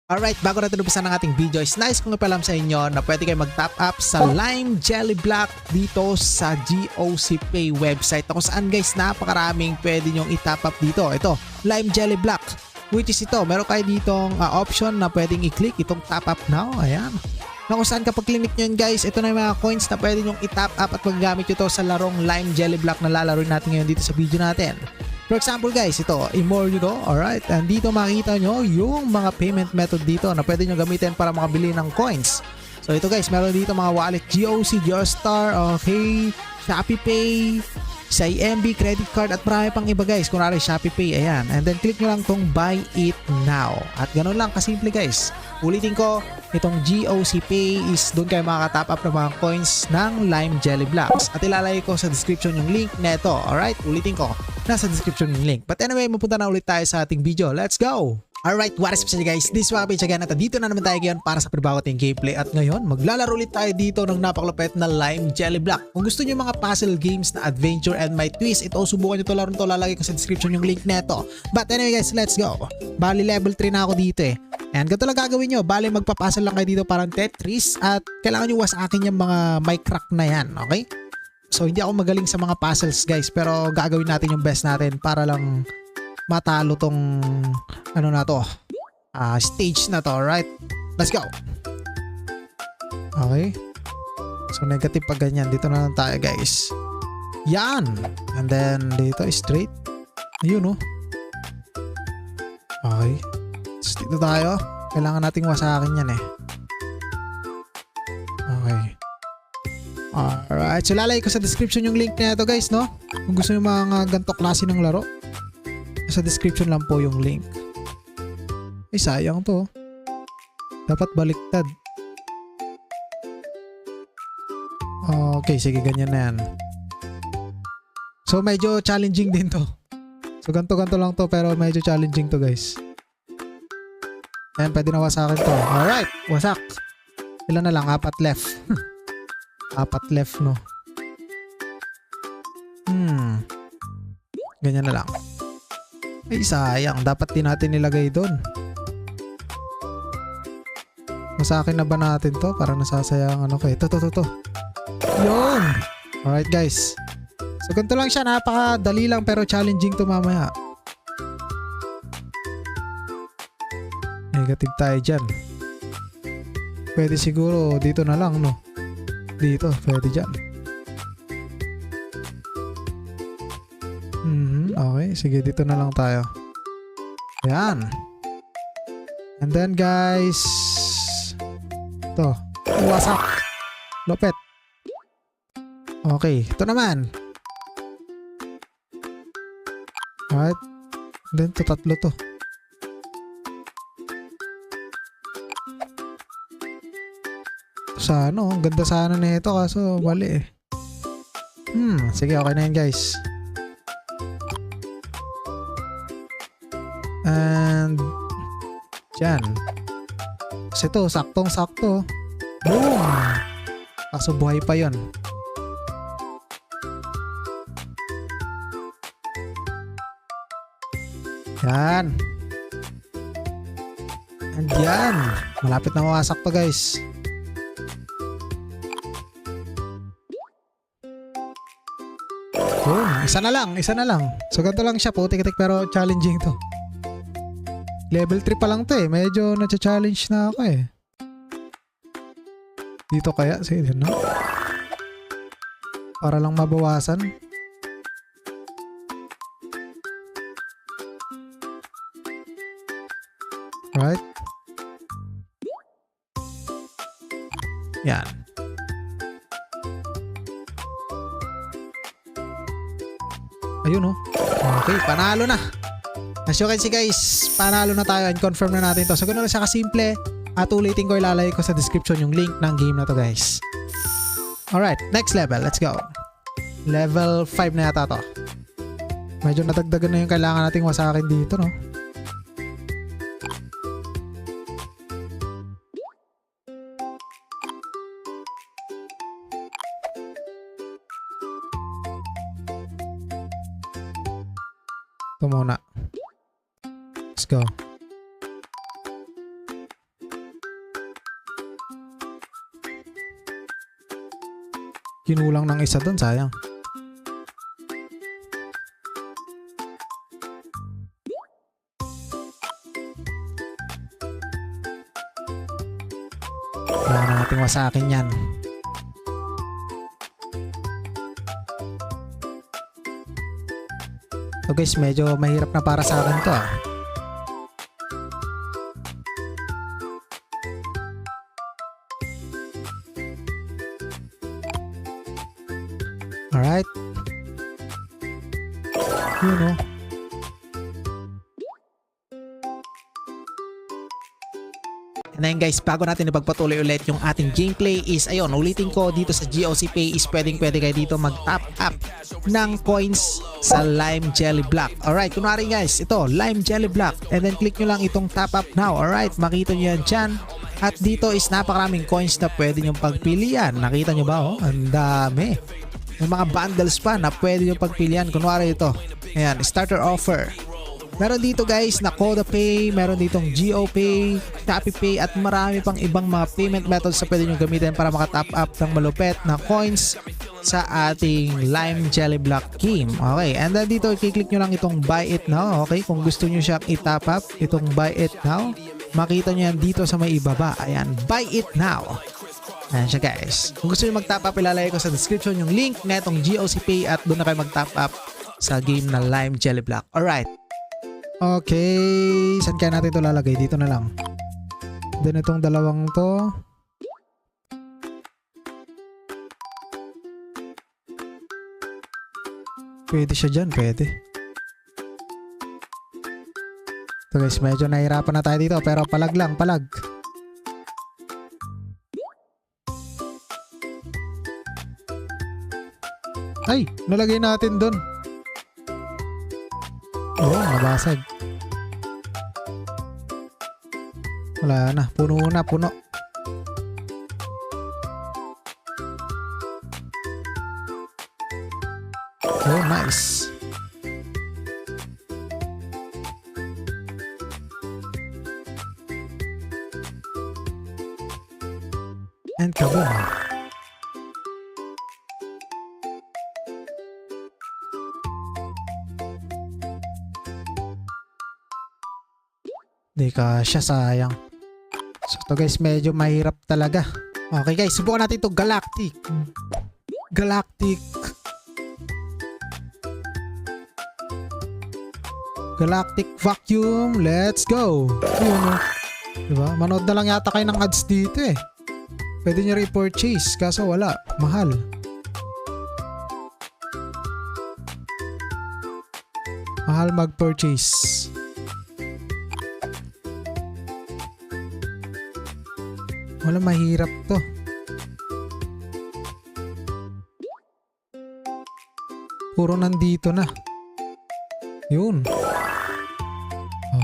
Alright, bago natin umpisan ng ating video, is nice kong ipalam sa inyo na pwede kayo mag-top up sa Lime Jelly Block dito sa GOC Pay website. Kung saan guys, napakaraming pwede nyong i-top up dito. Ito, Lime Jelly Block, which is ito, meron kayo ditong option na pwedeng i-click itong top up now. Ayan. Na kung saan kapag click nyo yun guys, ito na yung mga coins na pwede nyong i-top up at magagamit nyo to sa larong Lime Jelly Block na lalaro natin ngayon dito sa video natin. For example guys, ito, i-more nyo to, alright, and dito makikita nyo yung mga payment method dito na pwede nyo gamitin para makabili ng coins. So ito guys, meron dito mga wallet, GOC, Geostar, okay, Shopee Pay, sa EMB, credit card at marami pang iba guys. Kunwari Shopee Pay, ayan, and then click nyo lang tong buy it now. At ganun lang kasimple guys. Ulitin ko, itong GOC Pay is doon kayo makaka-top up ng mga coins ng Lime Jelly Blocks. At ilalagay ko sa description yung link neto. Alright, ulitin ko, nasa description yung link. But anyway, mapunta na ulit tayo sa ating video. Let's go! Alright, what is up sa guys? This is Waka Page again at dito na naman tayo ngayon para sa panibago ating gameplay. At ngayon, maglalaro ulit tayo dito ng napakalupit na Lime Jelly Block. Kung gusto niyo mga puzzle games na adventure and my twist, ito subukan niyo to laro to, lalagay ko sa description yung link neto. But anyway guys, let's go. Bali level 3 na ako dito eh. And ganito lang gagawin nyo. Bali magpapuzzle lang kayo dito parang Tetris at kailangan nyo wasakin yung mga may crack na yan, okay? So hindi ako magaling sa mga puzzles guys, pero gagawin natin yung best natin para lang matalo tong ano na to, stage na to. Alright, let's go. Okay, so negative pag ganyan, dito na lang tayo guys. Yan, and then dito straight, ayun oh. Okay, so dito tayo, kailangan nating wasakin yan eh. Okay, alright, so lalagay ko sa description yung link na ito guys, no? Kung gusto nyo mga ganito klase ng laro, sa description lang po yung link. Ay sayang to, dapat baliktad. Okay, sige, ganyan na yan. So medyo challenging din to. So ganto lang to, pero medyo challenging to guys. Ayan, pwede na wasakin to. Alright, wasak. Ilan na lang? 4 left. 4 left no. Ganyan na lang. Ay sayang, dapat din natin nilagay doon. Masakin na ba natin to? Parang nasasayang ano kayo. To. Yun! Alright guys. So ganito lang siya, napakadali lang pero challenging to mamaya. Negative tayo dyan. Pwede siguro dito na lang no. Dito, pwede dyan. Okay, sige, dito na lang tayo. Ayan. And then guys, ito, wasak. Lupit. Okay, ito naman. Alright. And then ito, tatlo to. Sa ano, ang ganda sana na ito kaso mali eh. Sige, okay na yan guys. And dyan. Kasi ito, saktong-sakto. Boom! Kaso buhay pa yun. Yan. And yan. Malapit na mawasak to guys. Boom! Isa na lang. So ganito lang siya, putik-tik pero challenging to. Level 3 pa lang to eh. Medyo na-challenge na ako eh. Dito kaya? Sige, no? Para lang mabawasan. Alright. Yan. Ayun oh. Okay, panalo na. As you can see guys, panalo na tayo and confirm na natin to. So ganoon lang siya kasimple. At ulitin ko, ilalagay ko sa description yung link ng game na to guys. Alright, next level. Let's go. Level 5 na yata to. Medyo nadagdagan na yung kailangan nating wasakin dito no. Ito muna. Let's go. Kinulang ng isa doon, sayang. Kaya natin wasakin yan. So guys, medyo mahirap na para sa akin to ah. Alright. Yun o. And then guys, bago natin ipagpatuloy ulit yung ating gameplay is ayun, ulitin ko dito sa GOC Pay is pwede kayo dito mag-top up ng coins sa Lime Jelly Block. Alright, kunwari guys, ito, Lime Jelly Block. And then click nyo lang itong top up now. Alright, makita nyo yan dyan. At dito is napakaraming coins na pwede nyo pagpilian. Nakita nyo ba oh? Ang dami. May mga bundles pa na pwede nyo pagpilian. Kunwari ito. Ayan, starter offer. Meron dito guys na Koda Pay, meron ditong GOPay, Shopee Pay at marami pang ibang mga payment methods na pwede nyo gamitin para maka-top up ng malupet na coins sa ating Lime Jelly Block game. Okay, and then dito i-click nyo lang itong buy it now. Okay, kung gusto nyo siyang i-top up, itong buy it now, makita nyo yan dito sa may ibaba. Ayan, buy it now. Ayan siya guys. Kung gusto nyo mag-top up, ilalagay ko sa description yung link na itong GOC Pay at doon na kayo mag-top up sa game na Lime Jelly Block. Alright. Okay, saan kaya natin ito lalagay? Dito na lang. Then itong dalawang to. Pwede siya dyan, pwede. So guys, medyo nahirapan na tayo dito pero palag lang, palag. Ay, nalagay natin doon. Oo, nabasag. Wala na, puno na, puno. Oh, nice. And kaboom. Di ka siya, sayang. So to guys, medyo mahirap talaga. Okay guys, subukan natin ito. Galactic Vacuum. Let's go. Ayun o. Diba? Manood na lang yata kayo ng ads dito eh. Pwede nyo re-purchase. Kaso wala. Mahal. Mahal mag-purchase. Wala, mahirap to. Puro nandito na. Yun.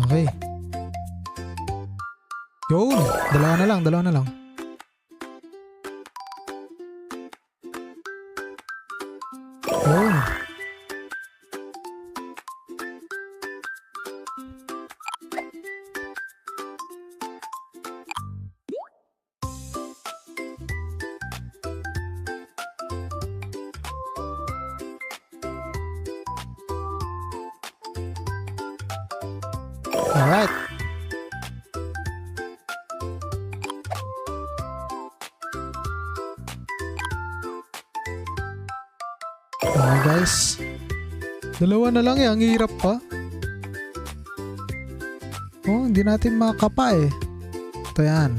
Okay. Yun. Dalawa na lang. Yun. Alright. Okay guys. Dalawa na lang eh. Ang hirap pa. Oh, hindi natin makapa eh. Ito yan.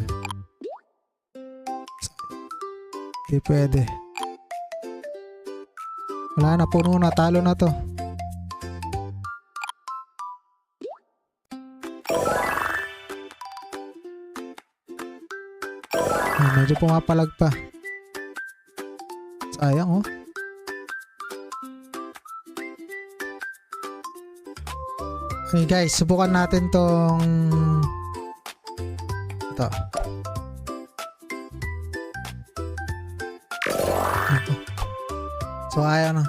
Hindi pwede. Wala na, puno na. Talo na to. Medyo pumapalag pa. Sayang oh. Okay guys, subukan natin tong ito. So ayaw na.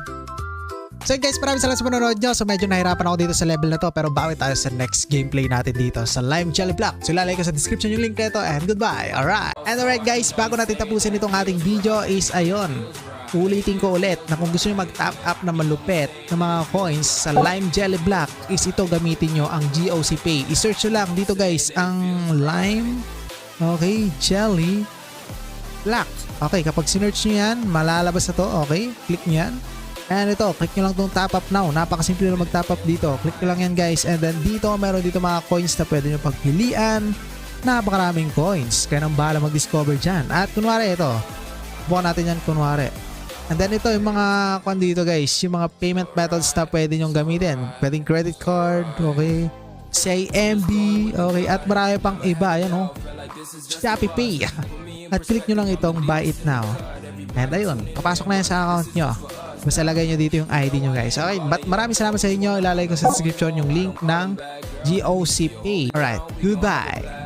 So guys, maraming salamat sa panonood nyo. So medyo nahirapan ako dito sa level na to, pero bawi tayo sa next gameplay natin dito sa Lime Jelly Block. So ilalagay ko sa description yung link nito and goodbye. Alright. And alright guys, bago natin tapusin itong ating video is ayun. Ulitin ko ulit na kung gusto nyo mag-top up na malupit ng mga coins sa Lime Jelly Block is ito gamitin nyo ang GOC Pay. I-search nyo lang dito guys ang Lime Jelly Block. Okay, kapag sinearch nyo yan, malalabas na to. Okay, click nyo yan. And ito, click nyo lang itong top up now. Napakasimple na mag-top up dito. Click nyo lang yan guys. And then dito, meron dito mga coins na pwede nyo pagpilian. Napakaraming coins. Kaya nang bahala mag-discover dyan. At kunwari ito, bukan natin yan kunwari. And then ito yung mga kung dito guys, yung mga payment methods na pwede nyong gamitin. Pwedeng credit card, okay, CIMB, okay, at marami pang iba, ayan o, Shopee Pay. At click nyo lang itong buy it now. And ayun, papasok na yan sa account nyo. Basta lagay nyo dito yung ID nyo guys. Okay, but maraming salamat sa inyo. Ilalagay ko sa description yung link ng GOC Pay. Alright, goodbye.